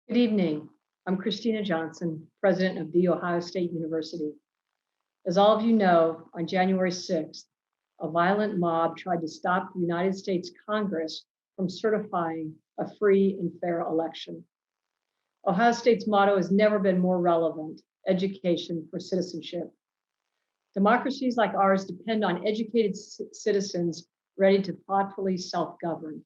Good evening. I'm Christina Johnson, president of The Ohio State University. As all of you know, on January 6th, a violent mob tried to stop the United States Congress from certifying a free and fair election. Ohio State's motto has never been more relevant: education for citizenship. Democracies like ours depend on educated citizens ready to thoughtfully self-govern.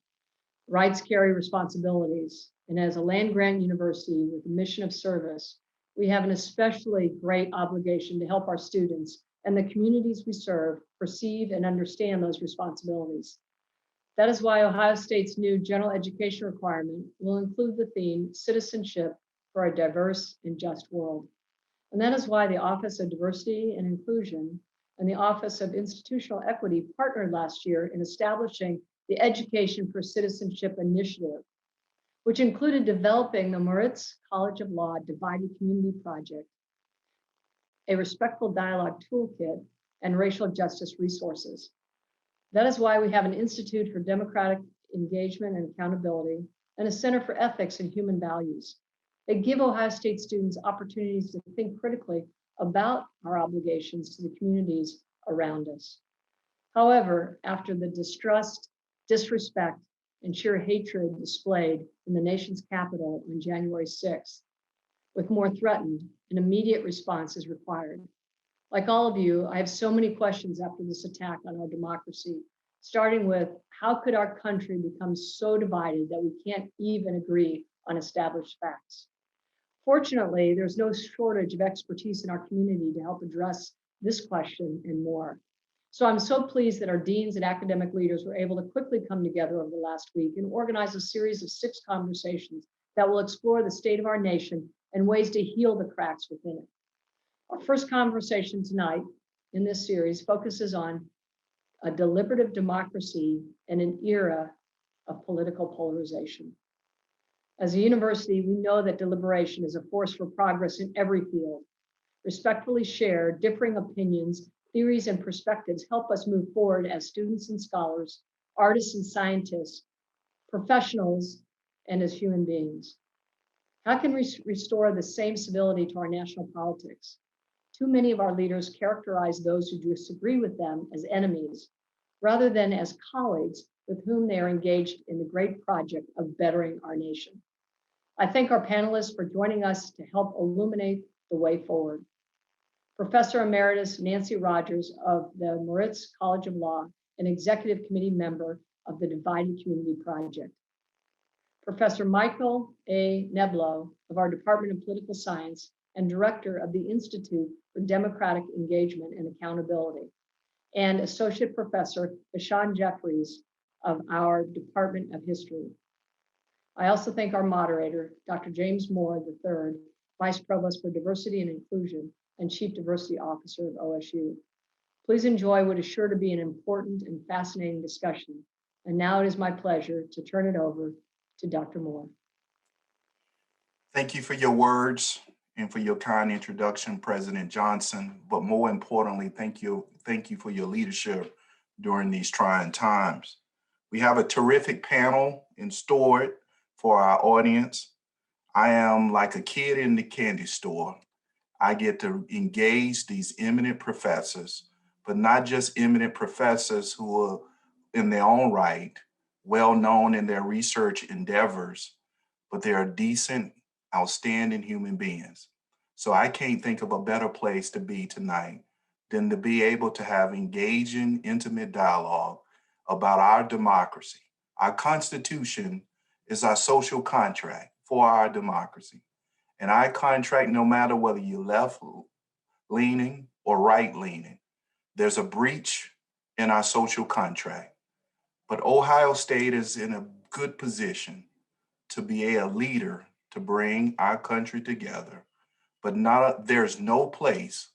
Rights carry responsibilities, and as a land-grant university with a mission of service, we have an especially great obligation to help our students and the communities we serve perceive and understand those responsibilities. That is why Ohio State's new general education requirement will include the theme Citizenship for a Diverse and Just World. And that is why the Office of Diversity and Inclusion and the Office of Institutional Equity partnered last year in establishing the Education for Citizenship Initiative, which included developing the Moritz College of Law Divided Community Project, a respectful dialogue toolkit, and racial justice resources. That is why we have an Institute for Democratic Engagement and Accountability and a Center for Ethics and Human Values. They give Ohio State students opportunities to think critically about our obligations to the communities around us. However, after the distrust, disrespect, and sheer hatred displayed in the nation's capital on January 6th, with more threatened, an immediate response is required. Like all of you, I have so many questions after this attack on our democracy, starting with how could our country become so divided that we can't even agree on established facts? Fortunately, there's no shortage of expertise in our community to help address this question and more. So I'm so pleased that our deans and academic leaders were able to quickly come together over the last week and organize a series of 6 conversations that will explore the state of our nation and ways to heal the cracks within it. Our first conversation tonight in this series focuses on a deliberative democracy in an era of political polarization. As a university, we know that deliberation is a force for progress in every field. Respectfully shared, differing opinions, theories, and perspectives help us move forward as students and scholars, artists and scientists, professionals, and as human beings. How can we restore the same civility to our national politics? Too many of our leaders characterize those who disagree with them as enemies, rather than as colleagues with whom they are engaged in the great project of bettering our nation. I thank our panelists for joining us to help illuminate the way forward. Professor Emeritus Nancy Rogers of the Moritz College of Law, an executive committee member of the Divided Community Project. Professor Michael A. Neblo of our Department of Political Science and director of the Institute for Democratic Engagement and Accountability, and Associate Professor Hasan Jeffries of our Department of History. I also thank our moderator, Dr. James Moore III, Vice Provost for Diversity and Inclusion and Chief Diversity Officer of OSU. Please enjoy what is sure to be an important and fascinating discussion. And now it is my pleasure to turn it over to Dr. Moore. Thank you for your words and for your kind introduction, President Johnson. But more importantly, thank you for your leadership during these trying times. We have a terrific panel in store for our audience. I am like a kid in the candy store. I get to engage these eminent professors, but not just eminent professors who are in their own right, well known in their research endeavors, but they are decent, outstanding human beings. So I can't think of a better place to be tonight than to be able to have engaging, intimate dialogue about our democracy. Our Constitution is our social contract for our democracy. And our contract, no matter whether you're left-leaning or right-leaning, there's a breach in our social contract. But Ohio State is in a good position to be a leader to bring our country together, but there's no place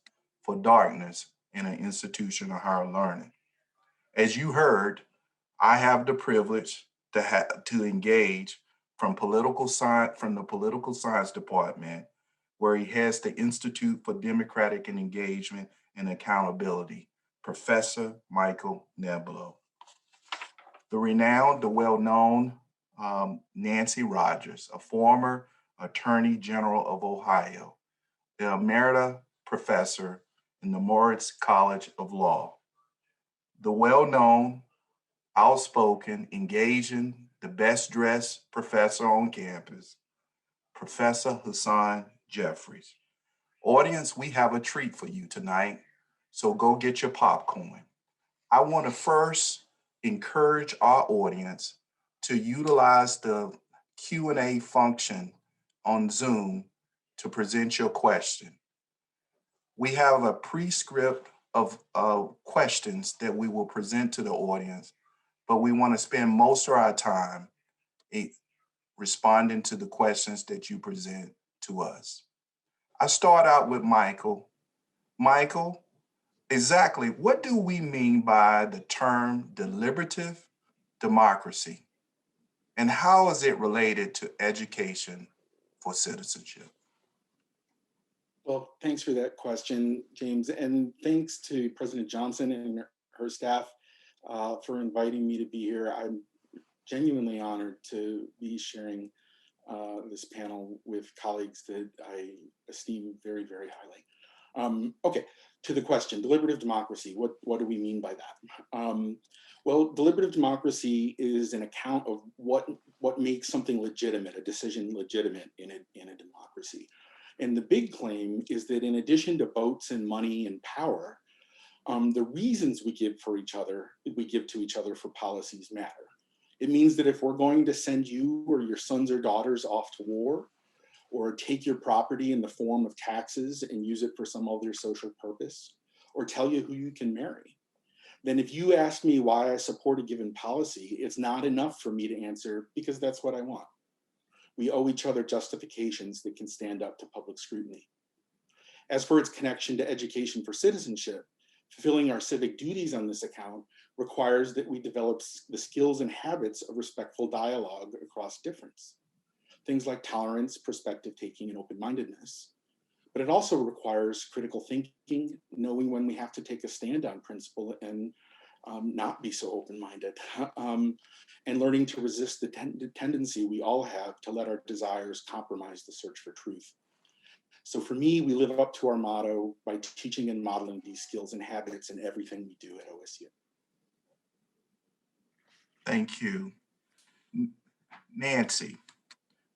for darkness in an institution of higher learning. As you heard, I have the privilege to engage from the political science department, where he has the Institute for Democratic Engagement and Accountability, Professor Michael Neblo. The renowned, the well-known Nancy Rogers, a former Attorney General of Ohio, the Emeritus Professor in the Moritz College of Law, the well-known, outspoken, engaging, the best-dressed professor on campus, Professor Hasan Jeffries. Audience, we have a treat for you tonight, so go get your popcorn. I want to first encourage our audience to utilize the Q&A function on Zoom to present your question. We have a prescript of questions that we will present to the audience, but we want to spend most of our time responding to the questions that you present to us. I start out with Michael. Michael, exactly what do we mean by the term deliberative democracy? And how is it related to education for citizenship? Well, thanks for that question, James. And thanks to President Johnson and her staff for inviting me to be here. I'm genuinely honored to be sharing this panel with colleagues that I esteem very, very highly. Okay, to the question, deliberative democracy, what do we mean by that? Well, deliberative democracy is an account of what makes something legitimate, a decision legitimate in a democracy. And the big claim is that in addition to votes and money and power, the reasons we give to each other for policies matter. It means that if we're going to send you or your sons or daughters off to war, or take your property in the form of taxes and use it for some other social purpose, or tell you who you can marry, then if you ask me why I support a given policy, it's not enough for me to answer because that's what I want. We owe each other justifications that can stand up to public scrutiny. As for its connection to education for citizenship, fulfilling our civic duties on this account requires that we develop the skills and habits of respectful dialogue across difference. Things like tolerance, perspective taking, and open-mindedness. But it also requires critical thinking, knowing when we have to take a stand on principle and not be so open-minded, and learning to resist the tendency we all have to let our desires compromise the search for truth. So for me, we live up to our motto by teaching and modeling these skills and habits in everything we do at OSU. Thank you. Nancy,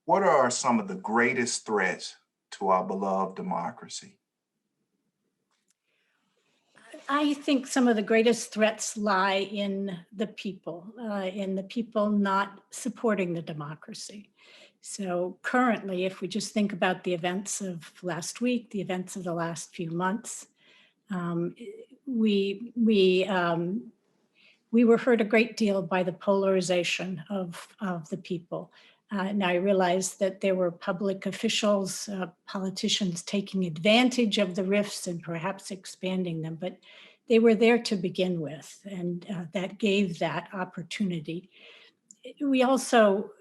what are some of the greatest threats to our beloved democracy? I think some of the greatest threats lie in the people not supporting the democracy. So currently, if we just think about the events of last week, the events of the last few months, we were hurt a great deal by the polarization of the people. Now I realize that there were public officials, politicians taking advantage of the rifts and perhaps expanding them, but they were there to begin with, and that gave that opportunity. We're also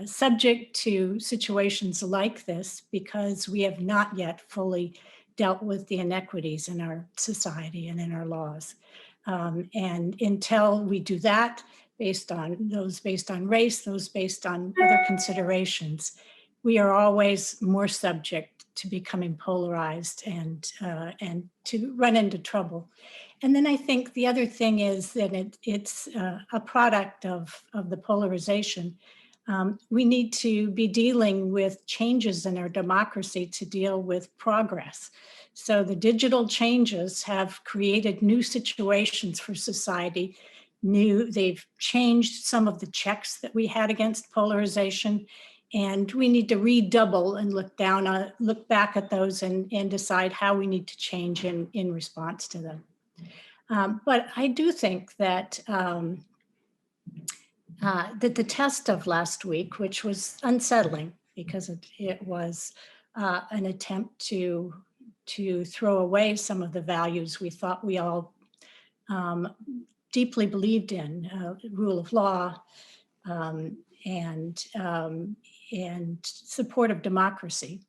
subject to situations like this because we have not yet fully dealt with the inequities in our society and in our laws. And until we do that, based on race, those based on other considerations, we are always more subject to becoming polarized and to run into trouble. And then I think the other thing is that it's a product of the polarization. We need to be dealing with changes in our democracy to deal with progress. So the digital changes have created new situations for society. They've changed some of the checks that we had against polarization, and we need to redouble and look back at those and decide how we need to change in response to them. But I do think that that the test of last week, which was unsettling because it was an attempt to throw away some of the values we thought we all deeply believed in, rule of law and support of democracy.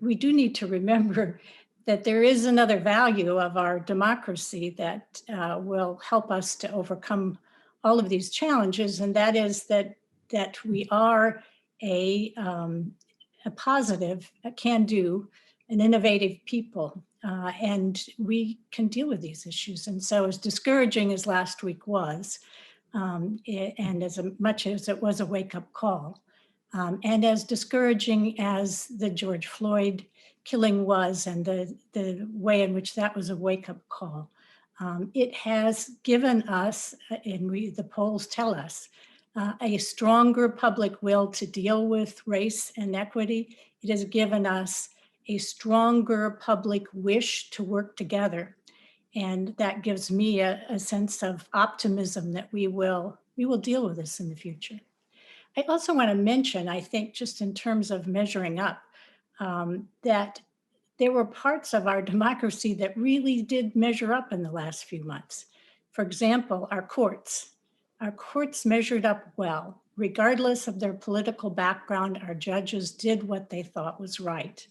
We do need to remember that there is another value of our democracy that will help us to overcome all of these challenges, and that is that that we are a positive, a can-do, an innovative people, and we can deal with these issues. And so as discouraging as last week was, and as much as it was a wake-up call, and as discouraging as the George Floyd killing was, and the way in which that was a wake-up call, it has given us, and the polls tell us, a stronger public will to deal with race and equity. It has given us a stronger public wish to work together. And that gives me a sense of optimism that we will deal with this in the future. I also want to mention, I think, just in terms of measuring up, that there were parts of our democracy that really did measure up in the last few months. For example, our courts. Our courts measured up well. Regardless of their political background, our judges did what they thought was right.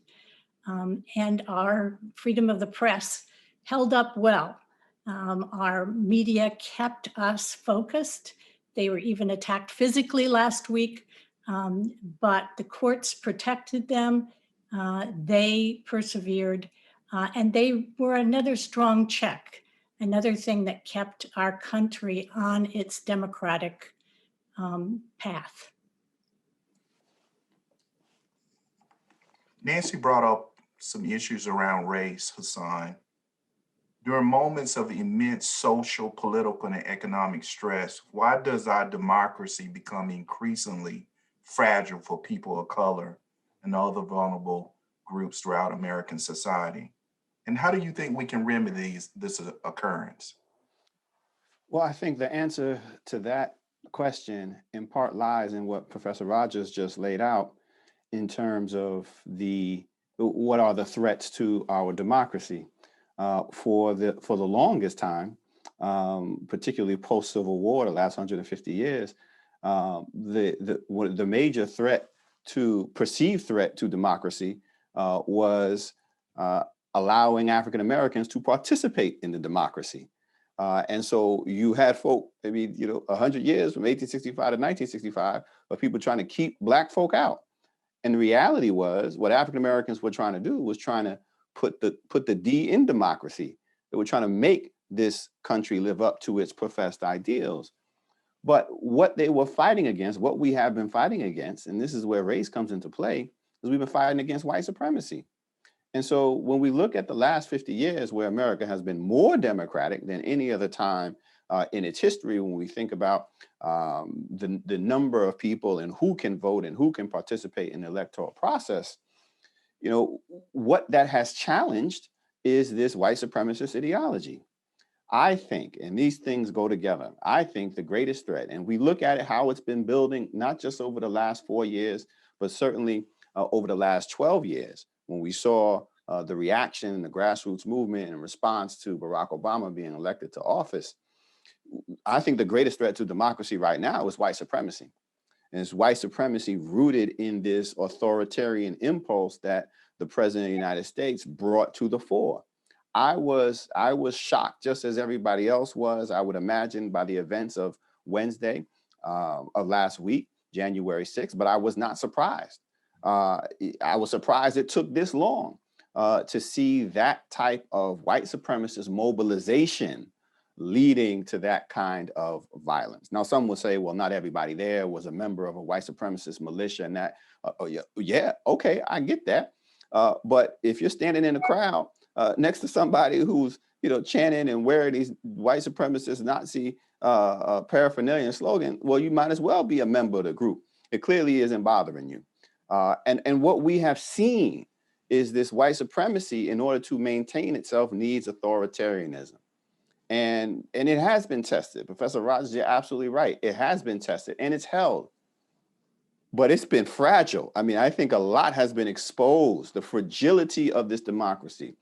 And our freedom of the press held up well. Our media kept us focused. They were even attacked physically last week, but the courts protected them. They persevered, and they were another strong check, another thing that kept our country on its democratic path. Nancy brought up some issues around race, Hasan. During moments of immense social, political, and economic stress, why does our democracy become increasingly fragile for people of color and other vulnerable groups throughout American society? And how do you think we can remedy this occurrence? Well, I think the answer to that question in part lies in what Professor Rogers just laid out in terms of what are the threats to our democracy. For the longest time, particularly post-Civil War, the last 150 years, the major perceived threat to democracy was allowing African Americans to participate in the democracy. And so you had folk, 100 years from 1865 to 1965, of people trying to keep Black folk out. And the reality was what African Americans were trying to do was trying to put the D in democracy. They were trying to make this country live up to its professed ideals. But what they were fighting against, what we have been fighting against, and this is where race comes into play, is we've been fighting against white supremacy. And so when we look at the last 50 years where America has been more democratic than any other time in its history, when we think about the number of people and who can vote and who can participate in the electoral process, what that has challenged is this white supremacist ideology. I think, and these things go together, I think the greatest threat, and we look at it, how it's been building, not just over the last 4 years, but certainly over the last 12 years, when we saw the reaction and the grassroots movement in response to Barack Obama being elected to office. I think the greatest threat to democracy right now is white supremacy. And it's white supremacy rooted in this authoritarian impulse that the president of the United States brought to the fore. I was shocked, just as everybody else was, I would imagine, by the events of Wednesday of last week, January 6th, but I was not surprised. I was surprised it took this long to see that type of white supremacist mobilization leading to that kind of violence. Now, some will say, well, not everybody there was a member of a white supremacist militia and that, yeah, okay, I get that. But if you're standing in a crowd next to somebody who's, chanting and wearing these white supremacist Nazi paraphernalia and slogan, well, you might as well be a member of the group. It clearly isn't bothering you. And what we have seen is this white supremacy, in order to maintain itself, needs authoritarianism. And it has been tested. Professor Rogers, you're absolutely right. It has been tested and it's held, but it's been fragile. I mean, I think a lot has been exposed, the fragility of this democracy,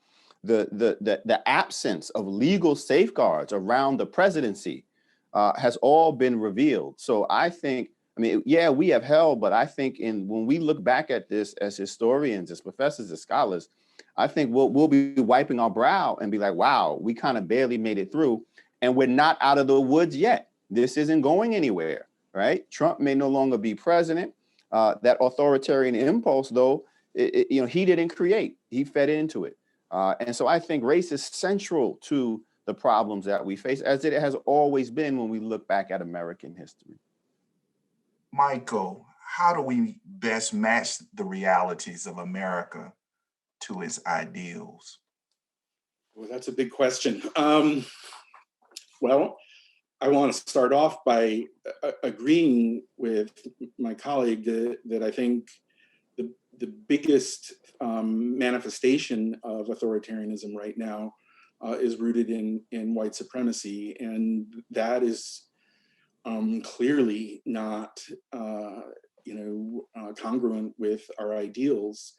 the absence of legal safeguards around the presidency has all been revealed. So I think, yeah, we have held, but I think when we look back at this as historians, as professors, as scholars, I think we'll be wiping our brow and be like, wow, we kind of barely made it through and we're not out of the woods yet. This isn't going anywhere, right? Trump may no longer be president. That authoritarian impulse, though, he didn't create. He fed into it. And so I think race is central to the problems that we face, as it has always been when we look back at American history. Michael, how do we best match the realities of America to its ideals? Well, that's a big question. Well, I want to start off by agreeing with my colleague that I think the biggest manifestation of authoritarianism right now is rooted in white supremacy, and that is clearly not congruent with our ideals.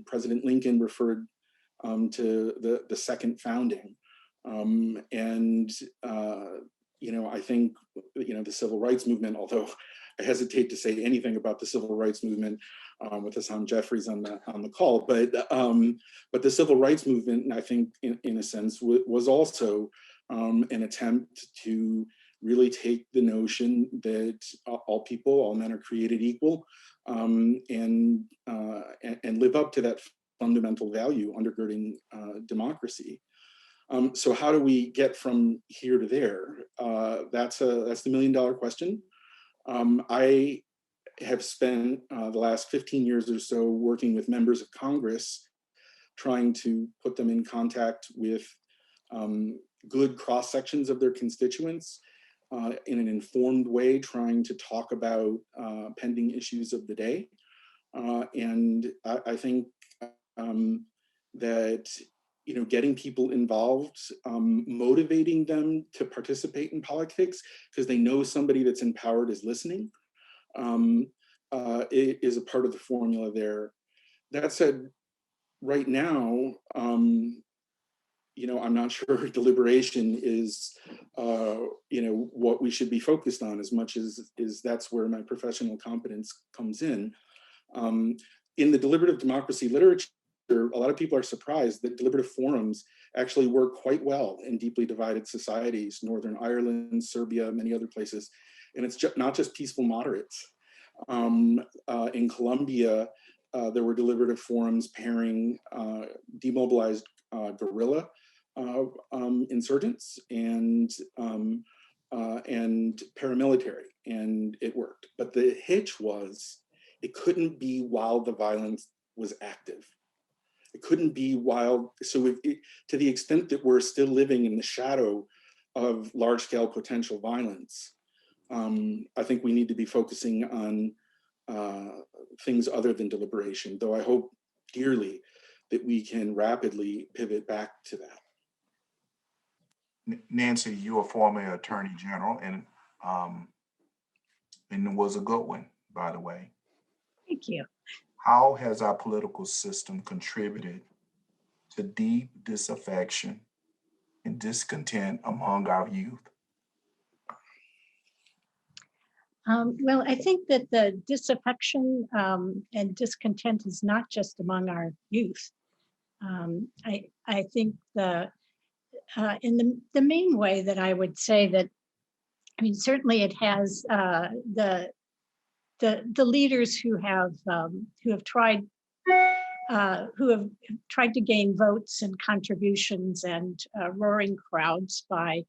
President Lincoln referred to the second founding, and I think the civil rights movement, although I hesitate to say anything about the civil rights movement with Hasan Jeffries on the call, but the civil rights movement, I think, in a sense, was also an attempt to really take the notion that all people, all men are created equal, and live up to that fundamental value undergirding democracy. So how do we get from here to there? That's the million-dollar question. I have spent the last 15 years or so working with members of Congress, trying to put them in contact with good cross sections of their constituents in an informed way, trying to talk about pending issues of the day. And I think that getting people involved, motivating them to participate in politics because they know somebody that's empowered is listening, it is a part of the formula there. That said, right now, I'm not sure deliberation is, what we should be focused on as much as that's where my professional competence comes in. In the deliberative democracy literature, a lot of people are surprised that deliberative forums actually work quite well in deeply divided societies, Northern Ireland, Serbia, many other places. And it's not just peaceful moderates. In Colombia, there were deliberative forums pairing demobilized guerrilla insurgents and paramilitary, and it worked. But the hitch was it couldn't be while the violence was active. It couldn't be while, so to the extent that we're still living in the shadow of large-scale potential violence, I think we need to be focusing on things other than deliberation, though I hope dearly that we can rapidly pivot back to that. Nancy, you're a former attorney general, and it was a good one, by the way. Thank you. How has our political system contributed to deep disaffection and discontent among our youth? Well, I think that the disaffection and discontent is not just among our youth. I think in the main way that I would say that, certainly it has the leaders who have tried to gain votes and contributions and roaring crowds by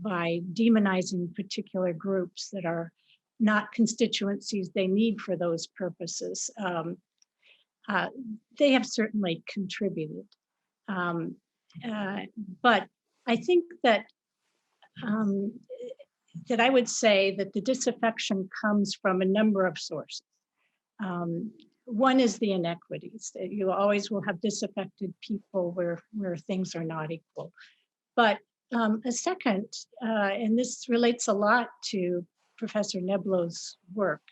demonizing particular groups that are not constituencies they need for those purposes. They have certainly contributed. But I think that I would say that the disaffection comes from a number of sources. One is the inequities. You always will have disaffected people where things are not equal. But a second, and this relates a lot to Professor Neblo's work,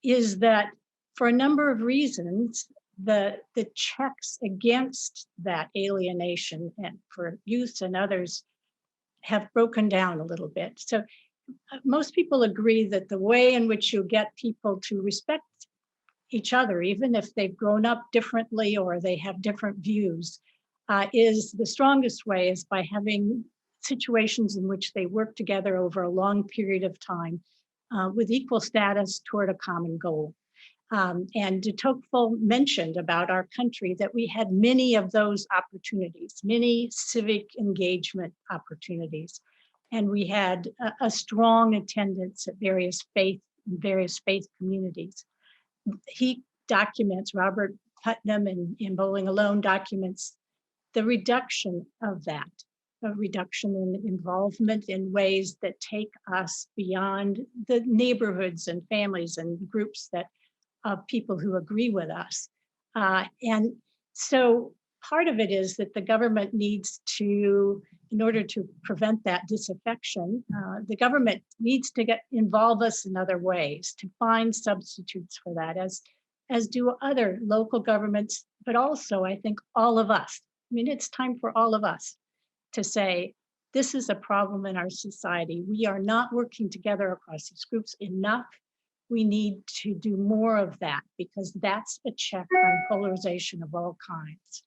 is that for a number of reasons, the checks against that alienation and for youth and others have broken down a little bit. So most people agree that the way in which you get people to respect each other, even if they've grown up differently or they have different views, is the strongest way is by having situations in which they work together over a long period of time with equal status toward a common goal. And de Tocqueville mentioned about our country that we had many of those opportunities, many civic engagement opportunities. And we had a strong attendance at various faith communities. He documents, Robert Putnam in Bowling Alone documents the reduction of that, a reduction in involvement in ways that take us beyond the neighborhoods and families and groups that of people who agree with us. And so part of it is that the government needs to, in order to prevent that disaffection, the government needs to involve us in other ways, to find substitutes for that, as do other local governments, but also I think all of us. I mean, it's time for all of us to say, this is a problem in our society. We are not working together across these groups enough. We need to do more of that because that's a check on polarization of all kinds.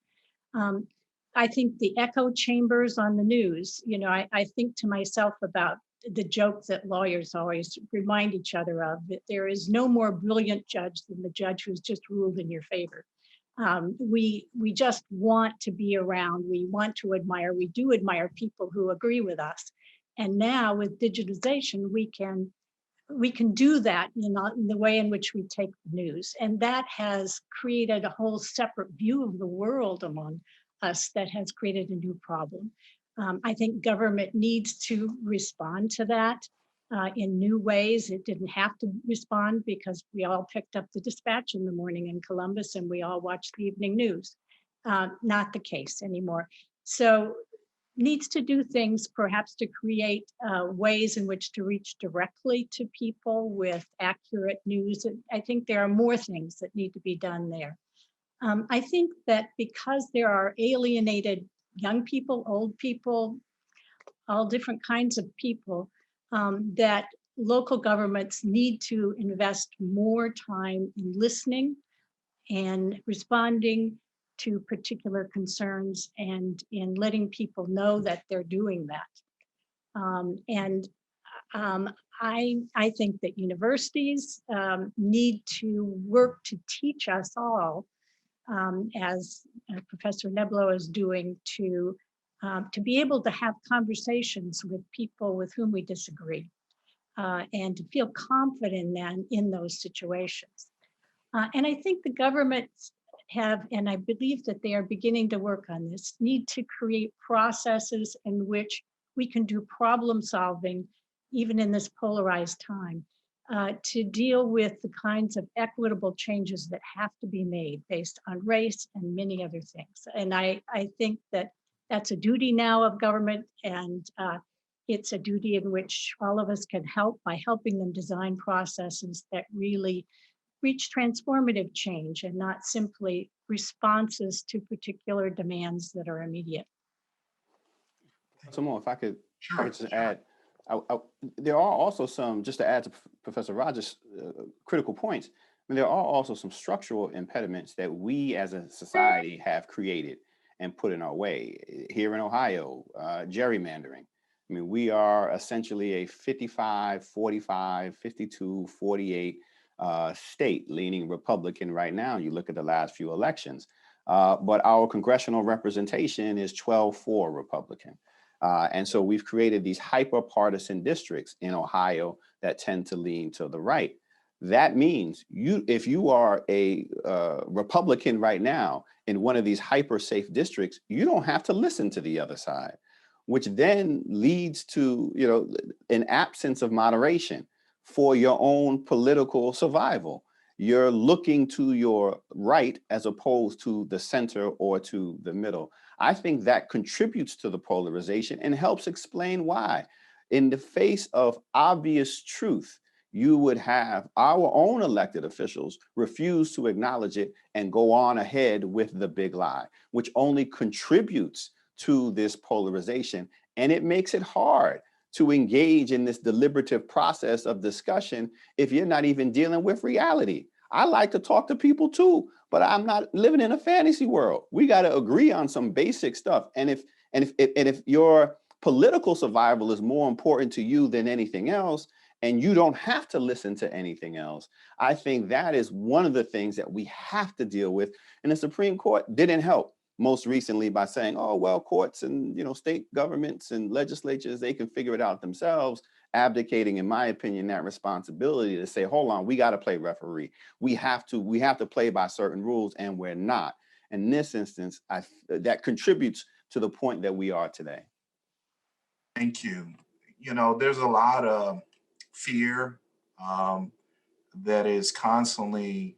I think the echo chambers on the news, you know, I think to myself about the joke that lawyers always remind each other of, that there is no more brilliant judge than the judge who's just ruled in your favor. We just want to be around, we want to admire, we do admire people who agree with us. And now with digitization, we can do that in the way in which we take the news. And that has created a whole separate view of the world among us that has created a new problem. I think government needs to respond to that in new ways. It didn't have to respond because we all picked up the Dispatch in the morning in Columbus and we all watched the evening news. Not the case anymore. So needs to do things perhaps to create ways in which to reach directly to people with accurate news. I think there are more things that need to be done there. I think that because there are alienated young people, old people, all different kinds of people, that local governments need to invest more time in listening and responding to particular concerns and in letting people know that they're doing that. I think that universities need to work to teach us all, as Professor Neblo is doing, to be able to have conversations with people with whom we disagree, and to feel confident in those situations. And I think the governments have, and I believe that they are beginning to work on this, need to create processes in which we can do problem solving, even in this polarized time, to deal with the kinds of equitable changes that have to be made based on race and many other things. And I think that that's a duty now of government, and it's a duty in which all of us can help by helping them design processes that really reach transformative change and not simply responses to particular demands that are immediate. Simone, if I could just add, there are also some, just to add to Professor Rogers' critical points, I mean, there are also some structural impediments that we as a society have created and put in our way. Here in Ohio, gerrymandering. I mean, we are essentially a 55, 45, 52, 48 state leaning Republican right now. You look at the last few elections, but our congressional representation is 12-4 Republican. And so we've created these hyper-partisan districts in Ohio that tend to lean to the right. That means if you are a Republican right now in one of these hyper-safe districts, you don't have to listen to the other side, which then leads to, you know, an absence of moderation for your own political survival. You're looking to your right as opposed to the center or to the middle. I think that contributes to the polarization and helps explain why, in the face of obvious truth, you would have our own elected officials refuse to acknowledge it and go on ahead with the big lie, which only contributes to this polarization. And it makes it hard to engage in this deliberative process of discussion if you're not even dealing with reality. I like to talk to people too, but I'm not living in a fantasy world. We got to agree on some basic stuff. And if your political survival is more important to you than anything else, and you don't have to listen to anything else. I think that is one of the things that we have to deal with. And the Supreme Court didn't help most recently by saying, oh, well, courts and state governments and legislatures, they can figure it out themselves, abdicating, in my opinion, that responsibility to say, hold on, we got to play referee. We have to play by certain rules, and we're not. In this instance, that contributes to the point that we are today. Thank you. There's a lot of fear that is constantly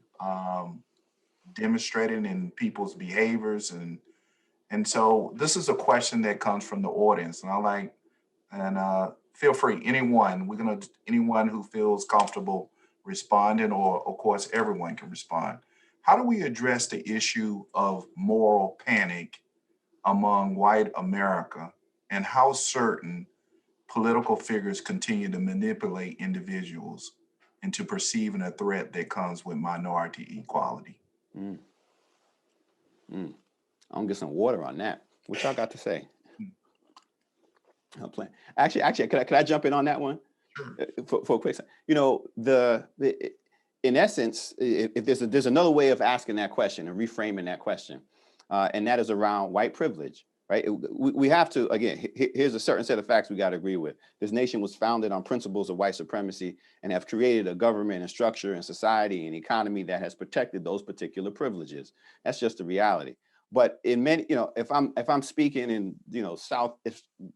demonstrated in people's behaviors, and so this is a question that comes from the audience, and feel free, anyone who feels comfortable responding, or of course everyone can respond. How do we address the issue of moral panic among white America, and how certain political figures continue to manipulate individuals into perceiving a threat that comes with minority equality? I'm gonna get some water on that. What y'all got to say? I'm playing. Actually, could I jump in on that one? Sure. For a quick second? In essence, if there's another way of asking that question and reframing that question, and that is around white privilege, right? We have to, again, here's a certain set of facts we got to agree with. This nation was founded on principles of white supremacy and have created a government and structure and society and economy that has protected those particular privileges. That's just the reality. But in many, if I'm speaking in,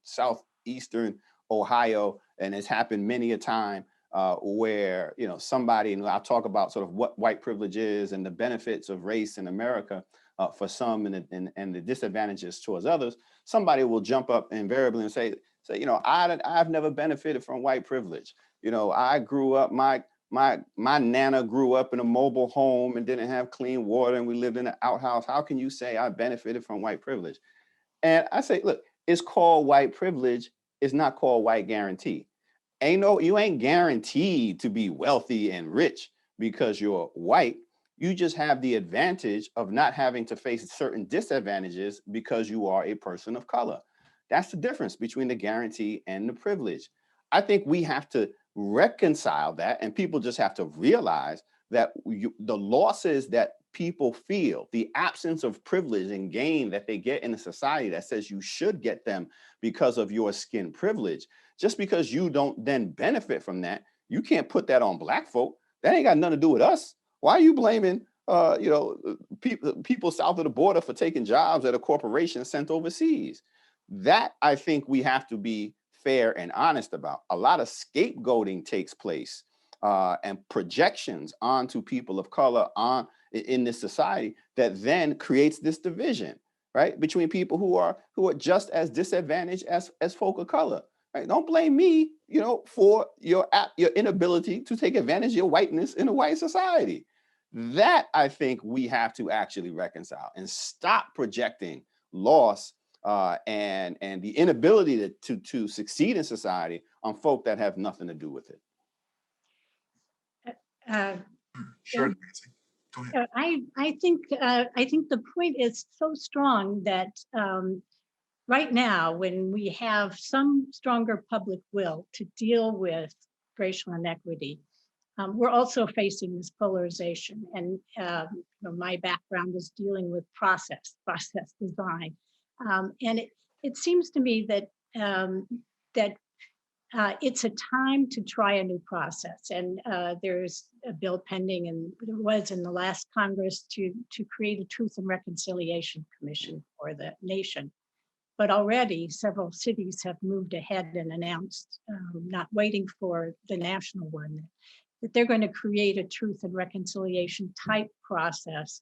southeastern Ohio, and it's happened many a time, where somebody, and I'll talk about sort of what white privilege is and the benefits of race in America for some, and the disadvantages towards others. Somebody will jump up invariably and say, I've never benefited from white privilege. I grew up, my nana grew up in a mobile home and didn't have clean water, and we lived in an outhouse. How can you say I benefited from white privilege? And I say, look, it's called white privilege. It's not called white guarantee. You ain't guaranteed to be wealthy and rich because you're white. You just have the advantage of not having to face certain disadvantages because you are a person of color. That's the difference between the guarantee and the privilege. I think we have to reconcile that, and people just have to realize that the losses that people feel, the absence of privilege and gain that they get in a society that says you should get them because of your skin privilege, just because you don't then benefit from that, you can't put that on Black folk. That ain't got nothing to do with us. Why are you blaming people south of the border for taking jobs at a corporation sent overseas? That, I think, we have to be fair and honest about. A lot of scapegoating takes place and projections onto people of color in this society that then creates this division, right, between people who are just as disadvantaged as folk of color. Right? Don't blame me, for your inability to take advantage of your whiteness in a white society. That, I think, we have to actually reconcile and stop projecting loss and the inability to succeed in society on folk that have nothing to do with it. Sure, Nancy. Go ahead. I think the point is so strong that right now, when we have some stronger public will to deal with racial inequity, we're also facing this polarization. And my background is dealing with process design, and it seems to me that it's a time to try a new process. And there's a bill pending, and there was in the last Congress to create a Truth and Reconciliation Commission for the nation. But already several cities have moved ahead and announced, not waiting for the national one, that they're going to create a Truth and Reconciliation type process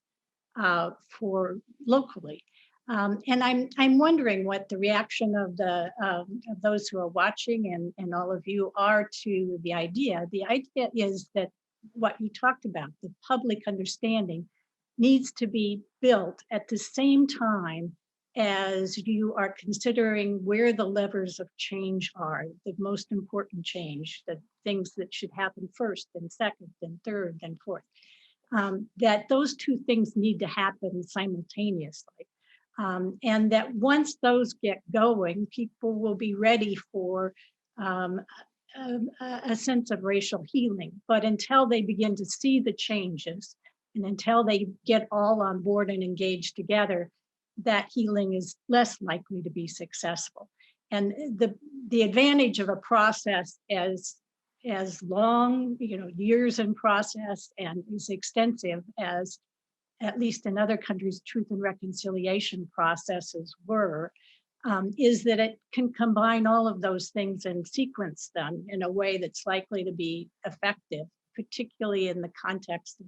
for locally. And I'm wondering what the reaction of those who are watching and all of you are to the idea. The idea is that what you talked about, the public understanding, needs to be built at the same time as you are considering where the levers of change are, the most important change, the things that should happen first, then second, then third, then fourth. That those two things need to happen simultaneously. And that once those get going, people will be ready for a sense of racial healing. But until they begin to see the changes and until they get all on board and engaged together, that healing is less likely to be successful. And the advantage of a process as long, years in process and as extensive as at least in other countries, truth and reconciliation processes were, is that it can combine all of those things and sequence them in a way that's likely to be effective, particularly in the context of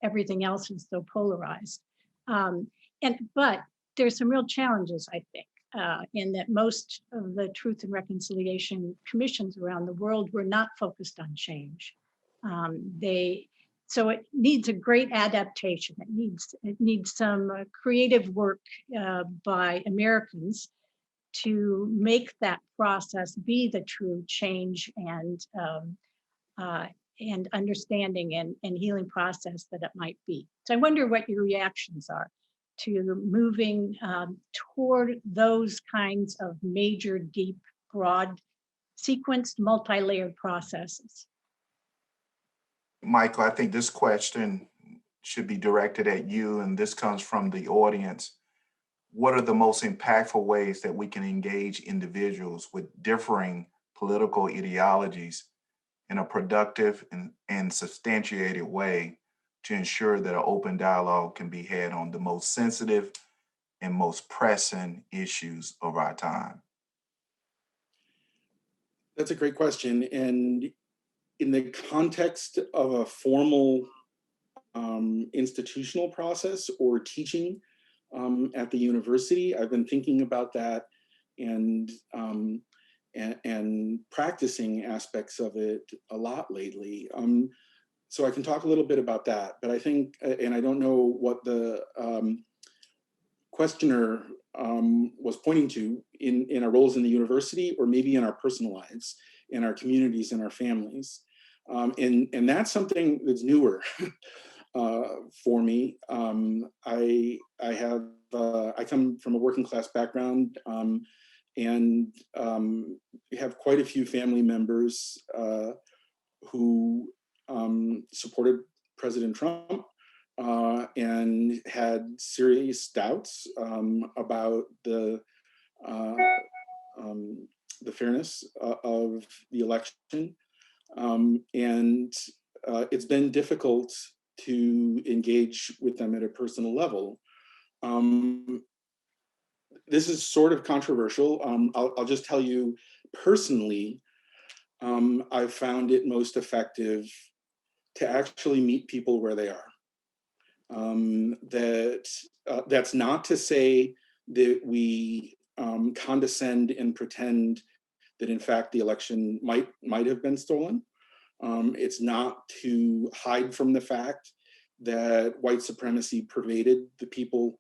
everything else is so polarized. But there's some real challenges, I think, in that most of the truth and reconciliation commissions around the world were not focused on change. So it needs a great adaptation. It needs some creative work by Americans to make that process be the true change and understanding and healing process that it might be. So I wonder what your reactions are to moving toward those kinds of major, deep, broad, sequenced, multi-layered processes. Michael, I think this question should be directed at you, and this comes from the audience. What are the most impactful ways that we can engage individuals with differing political ideologies in a productive and substantiated way to ensure that an open dialogue can be had on the most sensitive and most pressing issues of our time? That's a great question. And in the context of a formal institutional process or teaching at the university, I've been thinking about that and practicing aspects of it a lot lately. So I can talk a little bit about that, but I think, and I don't know what the questioner was pointing to in our roles in the university or maybe in our personal lives, in our communities, in our families. And that's something that's newer for me. I come from a working class background and have quite a few family members who supported President Trump and had serious doubts about the fairness of the election. And it's been difficult to engage with them at a personal level. This is sort of controversial. I'll just tell you personally, I've found it most effective to actually meet people where they are. That's not to say that we condescend and pretend that in fact the election might have been stolen. It's not to hide from the fact that white supremacy pervaded the people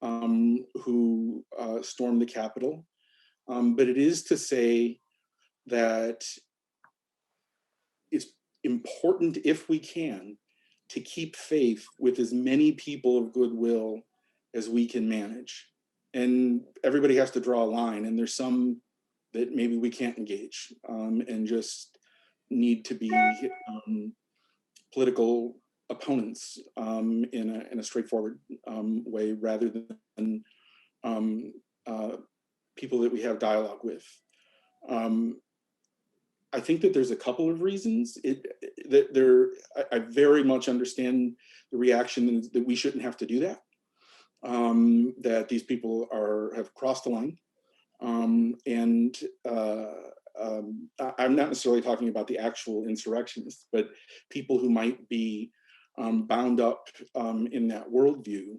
who stormed the Capitol. But it is to say that it's important, if we can, to keep faith with as many people of goodwill as we can manage. And everybody has to draw a line, and there's some that maybe we can't engage and just need to be political opponents in a straightforward way rather than people that we have dialogue with. I think that there's a couple of reasons. I very much understand the reaction that we shouldn't have to do that, that these people have crossed the line. And I'm not necessarily talking about the actual insurrectionists, but people who might be bound up in that worldview.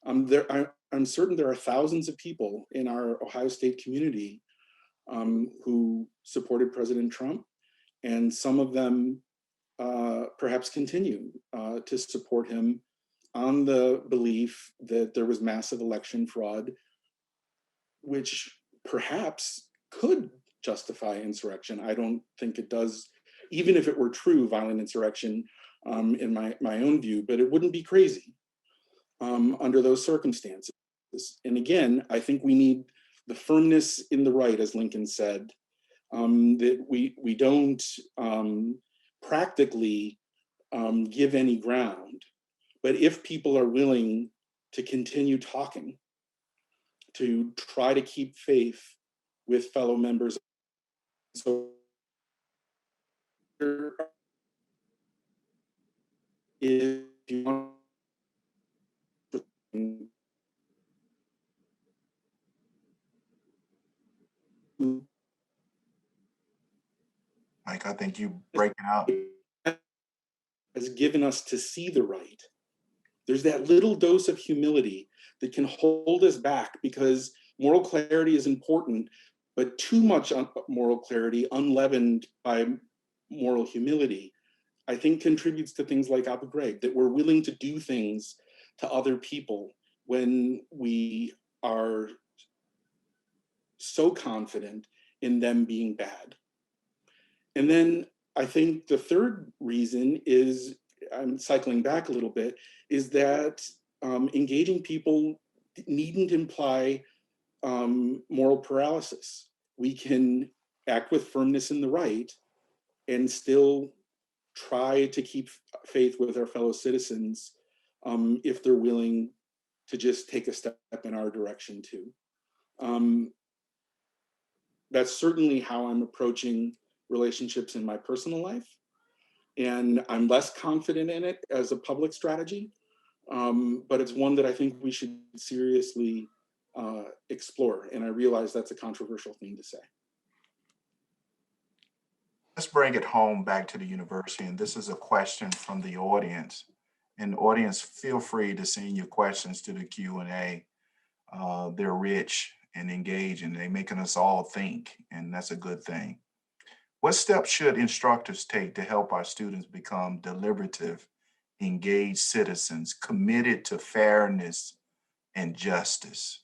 I'm certain there are thousands of people in our Ohio State community who supported President Trump, and some of them perhaps continue to support him on the belief that there was massive election fraud, which perhaps could justify insurrection. I don't think it does, even if it were true, violent insurrection in my own view, but it wouldn't be crazy under those circumstances. And again, I think we need the firmness in the right, as Lincoln said, that we don't practically give any ground. But if people are willing to continue talking, to try to keep faith with fellow members, so if you want to, Mike, I think you breaking out. has given us to see the right. There's that little dose of humility that can hold us back, because moral clarity is important, but too much moral clarity unleavened by moral humility, I think, contributes to things like Abu Ghraib, that we're willing to do things to other people when we are so confident in them being bad. And then I think the third reason is, I'm cycling back a little bit, is that engaging people needn't imply moral paralysis. We can act with firmness in the right and still try to keep faith with our fellow citizens if they're willing to just take a step in our direction too. That's certainly how I'm approaching relationships in my personal life. And I'm less confident in it as a public strategy, but it's one that I think we should seriously explore. And I realize that's a controversial thing to say. Let's bring it home back to the university. And this is a question from the audience. And audience, feel free to send your questions to the Q&A. They're rich and engaging. They're making us all think, and that's a good thing. What steps should instructors take to help our students become deliberative, engaged citizens committed to fairness and justice?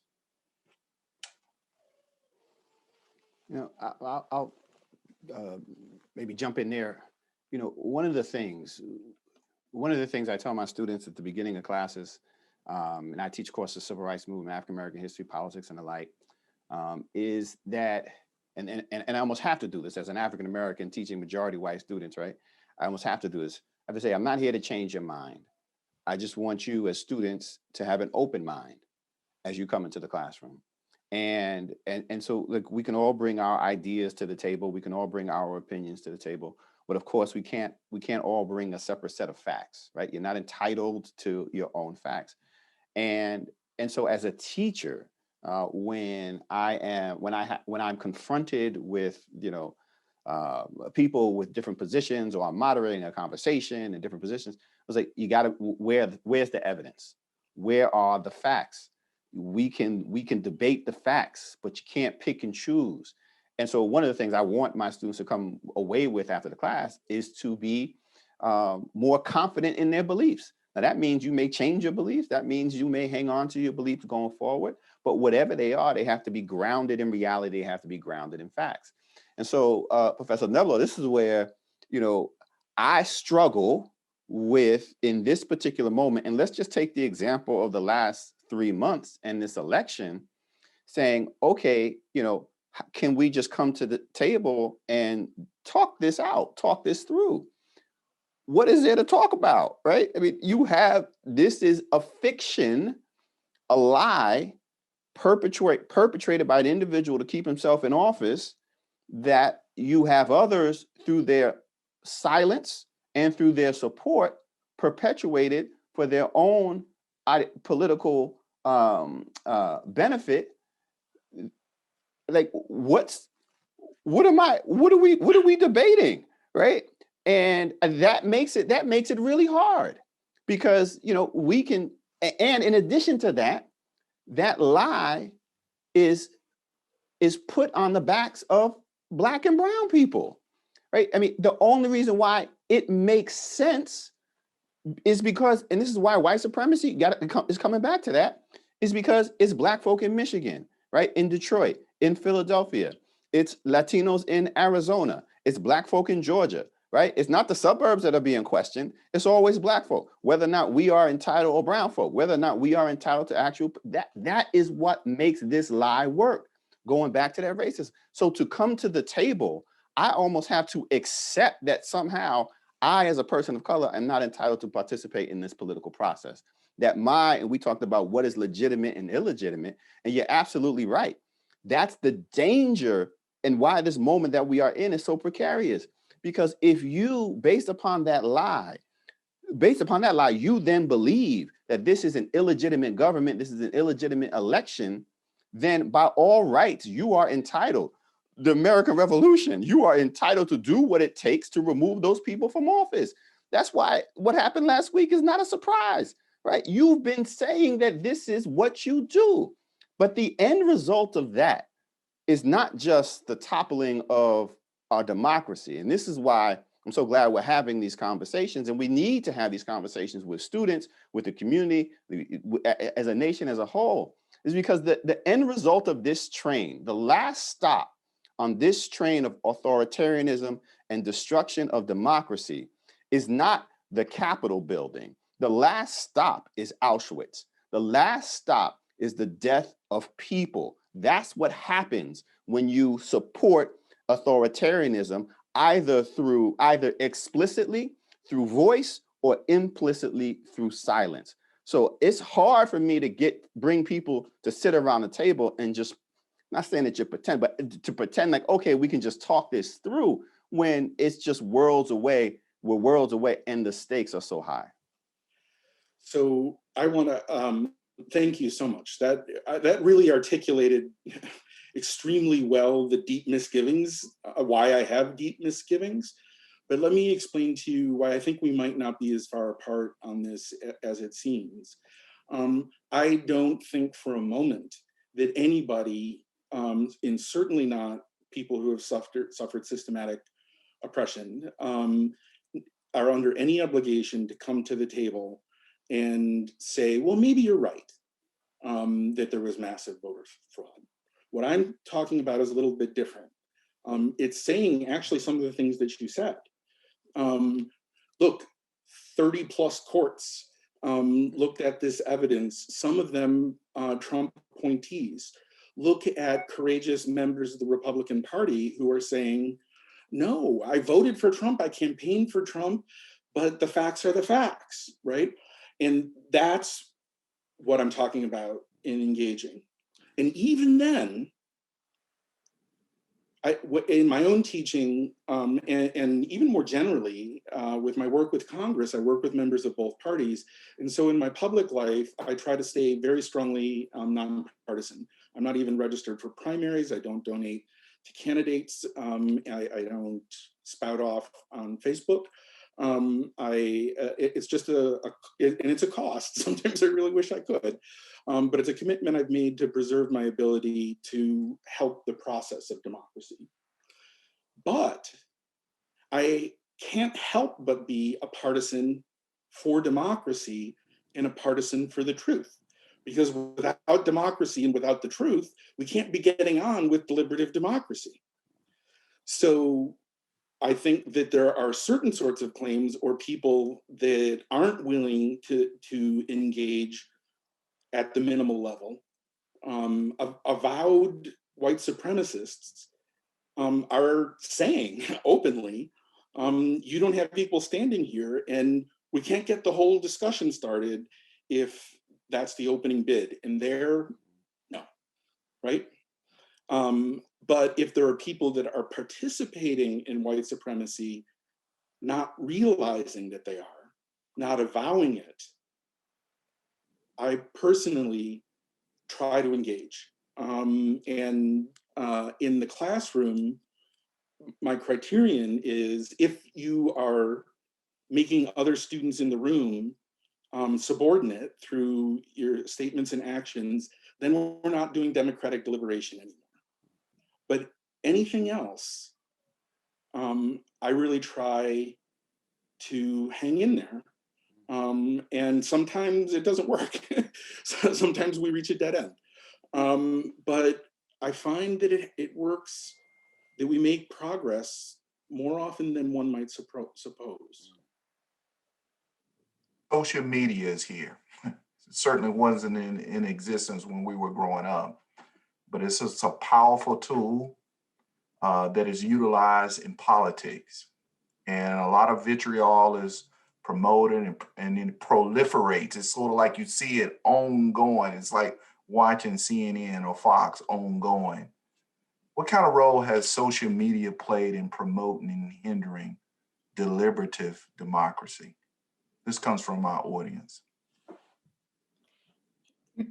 I'll maybe jump in there. One of the things I tell my students at the beginning of classes, and I teach courses, civil rights movement, African American history, politics, and the like, is that, and I almost have to do this as an African American teaching majority white students, right? I almost have to do this. I have to say, I'm not here to change your mind. I just want you as students to have an open mind as you come into the classroom. And so, like, we can all bring our ideas to the table. We can all bring our opinions to the table. But of course, we can't all bring a separate set of facts, right? You're not entitled to your own facts. And so, as a teacher, when I'm confronted with people with different positions, or I'm moderating a conversation in different positions, I was like, you got to, where's the evidence? Where are the facts? We can debate the facts, but you can't pick and choose. And so one of the things I want my students to come away with after the class is to be more confident in their beliefs. Now, that means you may change your beliefs. That means you may hang on to your beliefs going forward. But whatever they are, they have to be grounded in reality. They have to be grounded in facts. And so, Professor Neblo, this is where, I struggle with in this particular moment. And let's just take the example of the last 3 months and this election, saying, okay, can we just come to the table and talk this out, talk this through? What is there to talk about, right? I mean, this is a fiction, a lie perpetrated by an individual to keep himself in office, that you have others through their silence and through their support perpetuated for their own political benefit. Like, what are we debating, right? And that makes it really hard, because we can, and in addition to that, that lie is put on the backs of Black and brown people, right? I mean, the only reason why it makes sense is because, and this is why white supremacy is coming back to that, is because it's Black folk in Michigan, right? In Detroit, in Philadelphia, it's Latinos in Arizona, it's Black folk in Georgia, right? It's not the suburbs that are being questioned. It's always Black folk, whether or not we are entitled, or brown folk, whether or not we are entitled to actual, that is what makes this lie work, going back to that racism. So to come to the table, I almost have to accept that somehow I, as a person of color, am not entitled to participate in this political process. And we talked about what is legitimate and illegitimate, and you're absolutely right. That's the danger and why this moment that we are in is so precarious. Because if you, based upon that lie, you then believe that this is an illegitimate government, this is an illegitimate election, then by all rights, you are entitled. The American Revolution, you are entitled to do what it takes to remove those people from office. That's why what happened last week is not a surprise, right? You've been saying that this is what you do. But the end result of that is not just the toppling of our democracy. And this is why I'm so glad we're having these conversations, and we need to have these conversations with students, with the community, as a nation as a whole, is because the end result of this train, the last stop on this train of authoritarianism and destruction of democracy, is not the Capitol building. The last stop is Auschwitz. The last stop is the death of people. That's what happens when you support authoritarianism, either explicitly through voice or implicitly through silence. So it's hard for me to bring people to sit around the table and just, not saying that you pretend, but to pretend like, okay, we can just talk this through, when it's just worlds away, and the stakes are so high. So I want to thank you so much. That really articulated extremely well the deep misgivings, why I have deep misgivings. But let me explain to you why I think we might not be as far apart on this as it seems. I don't think for a moment that anybody, and certainly not people who have suffered systematic oppression, are under any obligation to come to the table and say, well, maybe you're right, that there was massive voter fraud. What I'm talking about is a little bit different. It's saying actually some of the things that you said. Look, 30 plus courts looked at this evidence, some of them Trump appointees. Look at courageous members of the Republican Party who are saying, no, I voted for Trump, I campaigned for Trump, but the facts are the facts, right? And that's what I'm talking about in engaging. And even then, in my own teaching, and even more generally, with my work with Congress, I work with members of both parties. And so in my public life, I try to stay very strongly nonpartisan. I'm not even registered for primaries. I don't donate to candidates. I don't spout off on Facebook. It's just and it's a cost. Sometimes I really wish I could, but it's a commitment I've made to preserve my ability to help the process of democracy. But I can't help but be a partisan for democracy and a partisan for the truth. Because without democracy and without the truth, we can't be getting on with deliberative democracy. So I think that there are certain sorts of claims or people that aren't willing to engage at the minimal level. Avowed white supremacists are saying openly, you don't have equal standing here, and we can't get the whole discussion started if that's the opening bid. And no, right? But if there are people that are participating in white supremacy, not realizing that they are, not avowing it, I personally try to engage. And in the classroom, my criterion is if you are making other students in the room subordinate through your statements and actions, then we're not doing democratic deliberation anymore. But anything else, I really try to hang in there. And sometimes it doesn't work. Sometimes we reach a dead end. But I find that it works, that we make progress more often than one might suppose. Social media is here. It certainly wasn't in existence when we were growing up, but it's just a powerful tool that is utilized in politics. And a lot of vitriol is promoted and then proliferates. It's sort of like you see it ongoing. It's like watching CNN or Fox ongoing. What kind of role has social media played in promoting and hindering deliberative democracy? This comes from my audience.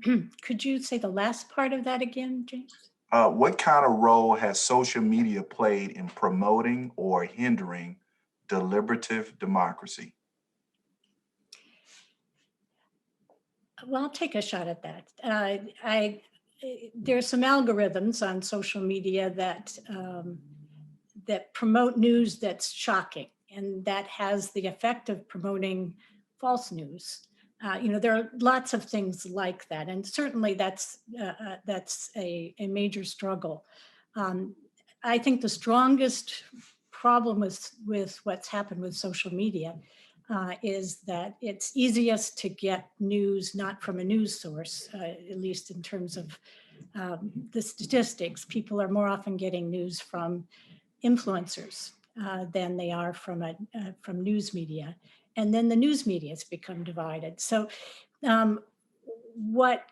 Could you say the last part of that again, James? What kind of role has social media played in promoting or hindering deliberative democracy? Well, I'll take a shot at that. There's some algorithms on social media that that promote news that's shocking, and that has the effect of promoting false news. There are lots of things like that, and certainly that's a major struggle. I think the strongest problem with what's happened with social media is that it's easiest to get news not from a news source, at least in terms of the statistics. People are more often getting news from influencers than they are from news media. And then the news media has become divided. So what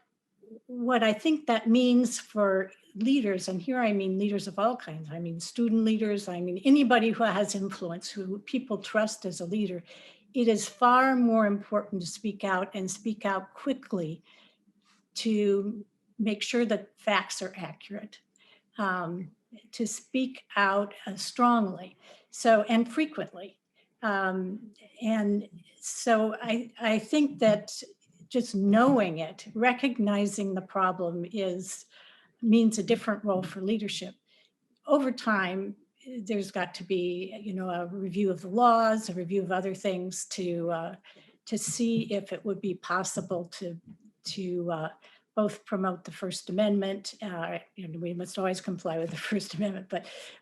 I think that means for leaders, and here I mean leaders of all kinds, I mean student leaders, I mean anybody who has influence, who people trust as a leader, it is far more important to speak out and speak out quickly to make sure that facts are accurate, to speak out strongly, and frequently. And so I think that just knowing it, recognizing the problem means a different role for leadership. Over time, there's got to be, a review of the laws, a review of other things to see if it would be possible to both promote the First Amendment, we must always comply with the First Amendment,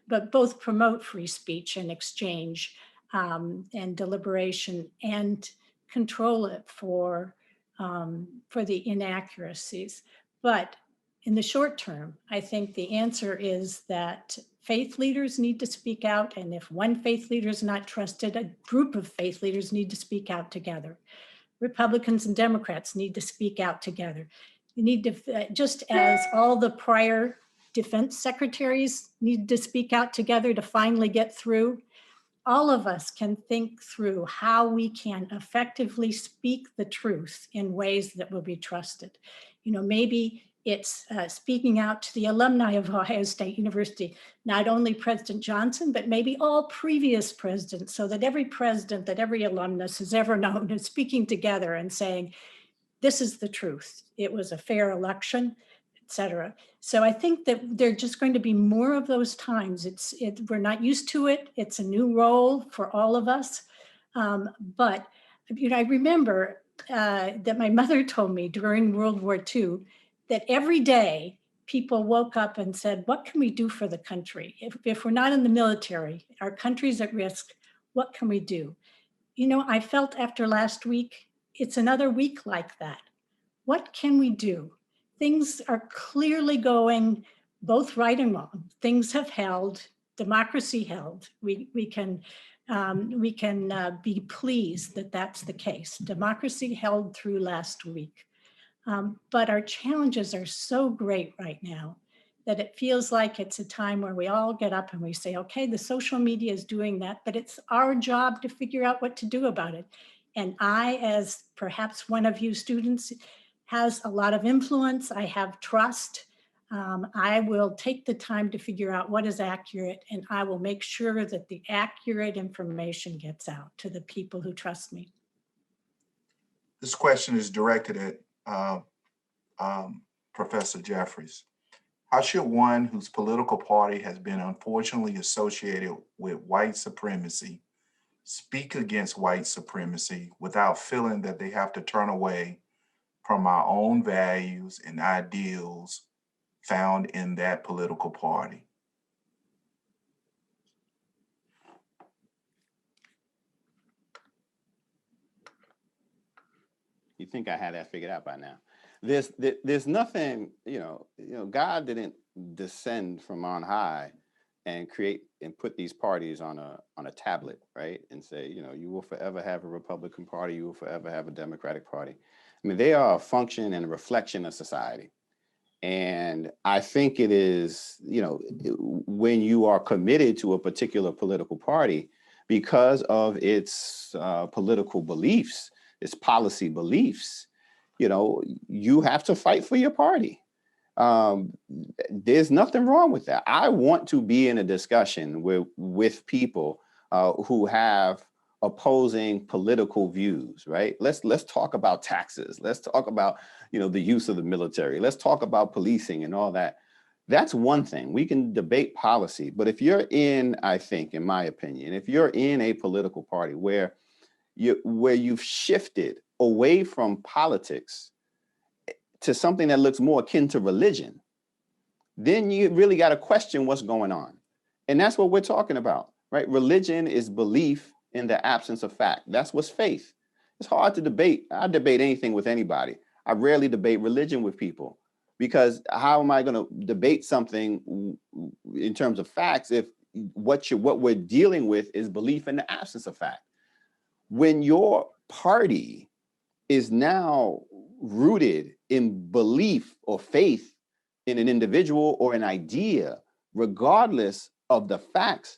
but both promote free speech and exchange and deliberation, and control it for the inaccuracies. But in the short term, I think the answer is that faith leaders need to speak out. And if one faith leader is not trusted, a group of faith leaders need to speak out together. Republicans and Democrats need to speak out together. You need to, just as all the prior defense secretaries need to speak out together to finally get through, all of us can think through how we can effectively speak the truth in ways that will be trusted. Maybe it's speaking out to the alumni of Ohio State University, not only President Johnson, but maybe all previous presidents, so that every president that every alumnus has ever known is speaking together and saying, this is the truth. It was a fair election, et cetera. So I think that there are just going to be more of those times. We're not used to it. It's a new role for all of us. But I remember that my mother told me during World War II that every day people woke up and said, what can we do for the country? If we're not in the military, our country's at risk, what can we do? I felt after last week, it's another week like that. What can we do? Things are clearly going both right and wrong. Things have held, democracy held. We can be pleased that that's the case. Democracy held through last week. But our challenges are so great right now that it feels like it's a time where we all get up and we say, okay, the social media is doing that, but it's our job to figure out what to do about it. And I, as perhaps one of you students, has a lot of influence. I have trust. I will take the time to figure out what is accurate, and I will make sure that the accurate information gets out to the people who trust me. This question is directed at Professor Jeffries. How should one whose political party has been unfortunately associated with white supremacy speak against white supremacy without feeling that they have to turn away from our own values and ideals found in that political party? You think I had that figured out by now. There's nothing, God didn't descend from on high and create and put these parties on a tablet, right? And say, you will forever have a Republican Party, you will forever have a Democratic Party. I mean, they are a function and a reflection of society. And I think it is, when you are committed to a particular political party because of its political beliefs, its policy beliefs, you have to fight for your party. There's nothing wrong with that. I want to be in a discussion with people who have opposing political views, right? Let's talk about taxes. Let's talk about, the use of the military. Let's talk about policing and all that. That's one thing. We can debate policy, but if you're in, I think, in my opinion, if you're in a political party where you've shifted away from politics to something that looks more akin to religion, then you really got to question what's going on. And that's what we're talking about, right? Religion is belief in the absence of fact. That's what's faith. It's hard to debate. I debate anything with anybody. I rarely debate religion with people because how am I going to debate something in terms of facts if what we're dealing with is belief in the absence of fact? When your party is now rooted in belief or faith in an individual or an idea, regardless of the facts,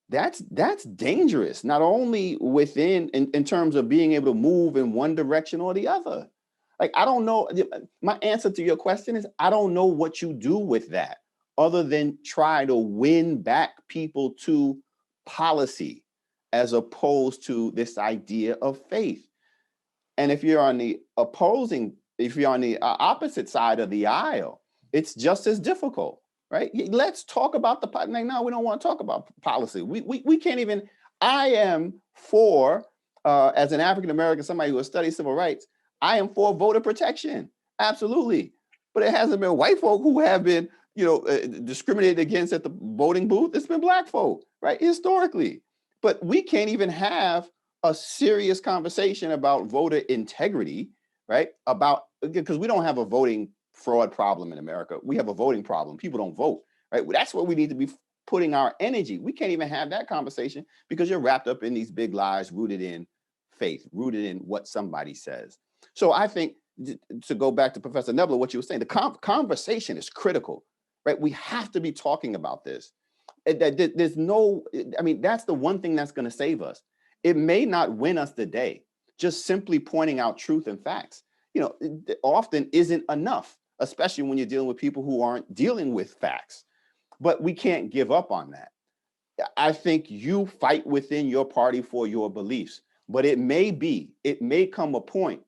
that's dangerous, not only within in terms of being able to move in one direction or the other. Like, I don't know, my answer to your question is, I don't know what you do with that other than try to win back people to policy as opposed to this idea of faith. And if you're on the opposite side of the aisle, it's just as difficult, right? Let's talk about the, no, we don't want to talk about policy. We can't even, I am for, as an African-American, somebody who has studied civil rights, I am for voter protection, absolutely. But it hasn't been white folk who have been, discriminated against at the voting booth. It's been black folk, right, historically. But we can't even have a serious conversation about voter integrity, right? Because we don't have a voting fraud problem in America. We have a voting problem. People don't vote, right? That's what we need to be putting our energy. We can't even have that conversation because you're wrapped up in these big lies rooted in faith, rooted in what somebody says. So I think, to go back to Professor Neblo, what you were saying, the conversation is critical, right? We have to be talking about this. There's no, that's the one thing that's going to save us. It may not win us the day. Just simply pointing out truth and facts, often isn't enough, especially when you're dealing with people who aren't dealing with facts. But we can't give up on that. I think you fight within your party for your beliefs, but it may come a point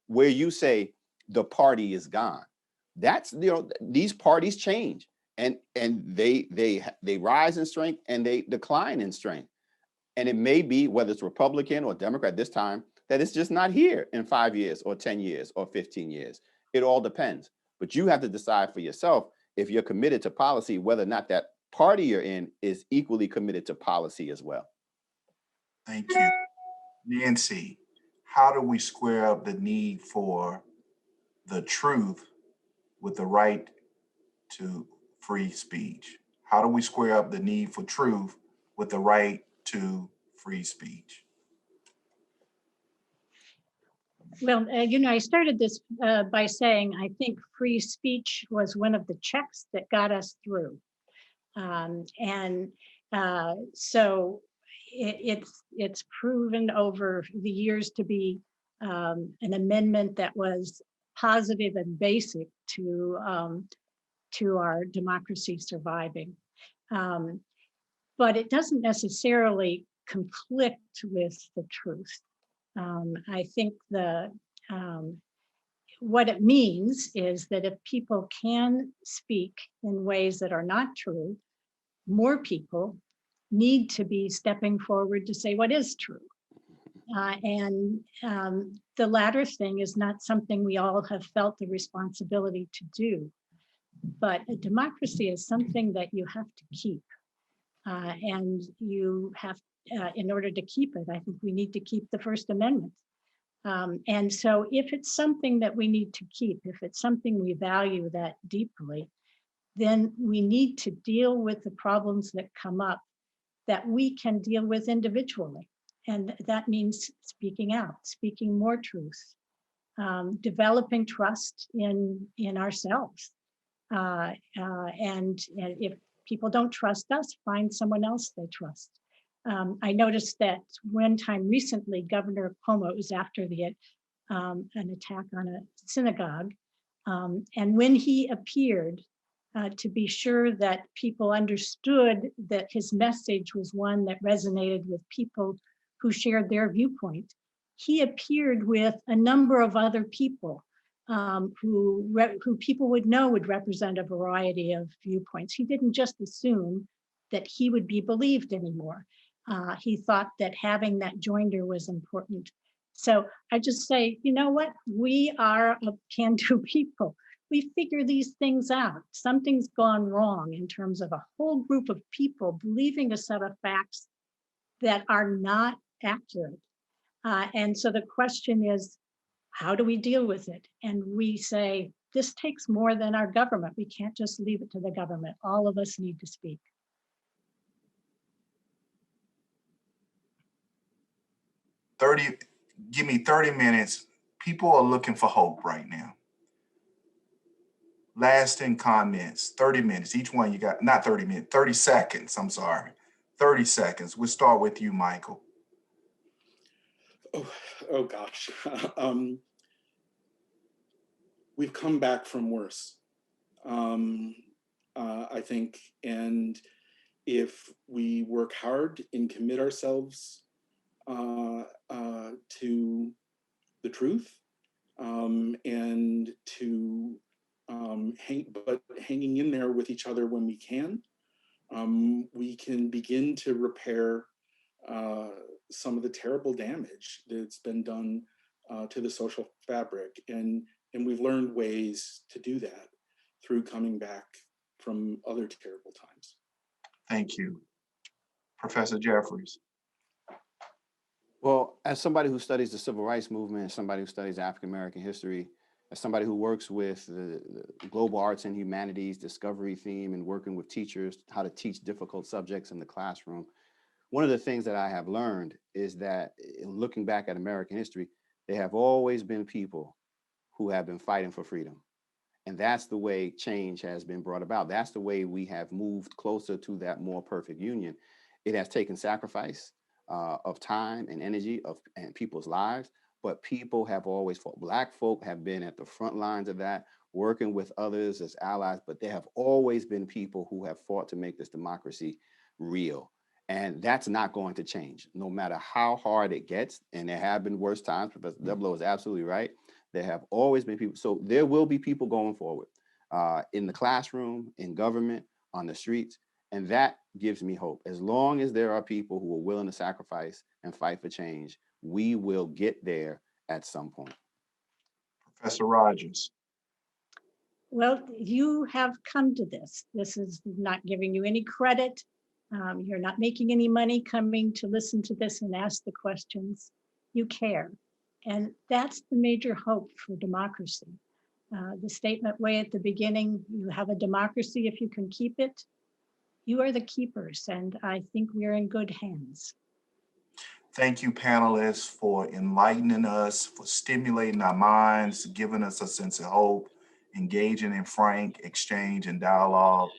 where you say the party is gone. That's, these parties change and they rise in strength and they decline in strength. And it may be, whether it's Republican or Democrat this time, that it's just not here in 5 years or 10 years or 15 years. It all depends. But you have to decide for yourself if you're committed to policy, whether or not that party you're in is equally committed to policy as well. Thank you. Nancy, how do we square up the need for the truth with the right to free speech? How do we square up the need for truth with the right to free speech? Well, I started this by saying I think free speech was one of the checks that got us through. So it's proven over the years to be an amendment that was positive and basic to our democracy surviving. But it doesn't necessarily conflict with the truth. I think what it means is that if people can speak in ways that are not true, more people need to be stepping forward to say what is true. The latter thing is not something we all have felt the responsibility to do. But a democracy is something that you have to keep. And you have, in order to keep it, I think we need to keep the First Amendment. And so if it's something that we need to keep, if it's something we value that deeply, then we need to deal with the problems that come up that we can deal with individually. And that means speaking out, speaking more truth, developing trust in ourselves. And if people don't trust us, find someone else they trust. I noticed that one time recently, Governor Cuomo, it was after an attack on a synagogue. And when he appeared, to be sure that people understood that his message was one that resonated with people who shared their viewpoint, he appeared with a number of other people who people would know would represent a variety of viewpoints. He didn't just assume that he would be believed anymore. He thought that having that joinder was important. So I just say, you know what? We are a can-do people. We figure these things out. Something's gone wrong in terms of a whole group of people believing a set of facts that are not accurate. And so the question is, how do we deal with it? And we say, this takes more than our government. We can't just leave it to the government. All of us need to speak. Give me 30 minutes. People are looking for hope right now. Lasting comments, 30 minutes. Each one you got, not 30 minutes, 30 seconds. I'm sorry. 30 seconds. We'll start with you, Michael. Oh gosh. We've come back from worse, I think. And if we work hard and commit ourselves to the truth and to hanging in there with each other when we can begin to repair some of the terrible damage that's been done to the social fabric. And we've learned ways to do that through coming back from other terrible times. Thank you. Professor Jeffries. Well, as somebody who studies the civil rights movement, as somebody who studies African-American history, as somebody who works with the global arts and humanities discovery theme and working with teachers, how to teach difficult subjects in the classroom, one of the things that I have learned is that in looking back at American history, there have always been people who have been fighting for freedom. And that's the way change has been brought about. That's the way we have moved closer to that more perfect union. It has taken sacrifice of time and energy and people's lives, but people have always fought. Black folk have been at the front lines of that, working with others as allies, but there have always been people who have fought to make this democracy real. And that's not going to change, no matter how hard it gets. And there have been worse times. Professor Neblo is absolutely right. There have always been people. So there will be people going forward in the classroom, in government, on the streets. And that gives me hope. As long as there are people who are willing to sacrifice and fight for change, we will get there at some point. Professor Rogers. Well, you have come to this. This is not giving you any credit. You're not making any money coming to listen to this and ask the questions. You care. And that's the major hope for democracy. The statement way at the beginning, you have a democracy if you can keep it. You are the keepers, and I think we're in good hands. Thank you, panelists, for enlightening us, for stimulating our minds, giving us a sense of hope, engaging in frank exchange and dialogue.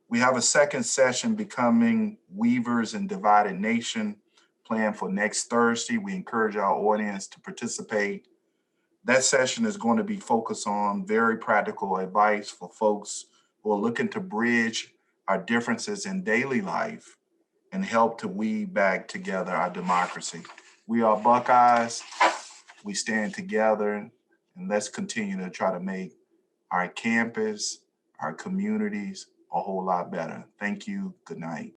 We have a second session, Becoming Weavers in Divided Nation, planned for next Thursday. We encourage our audience to participate. That session is going to be focused on very practical advice for folks who are looking to bridge our differences in daily life and help to weave back together our democracy. We are Buckeyes. We stand together, and let's continue to try to make our campus, our communities a whole lot better. Thank you. Good night.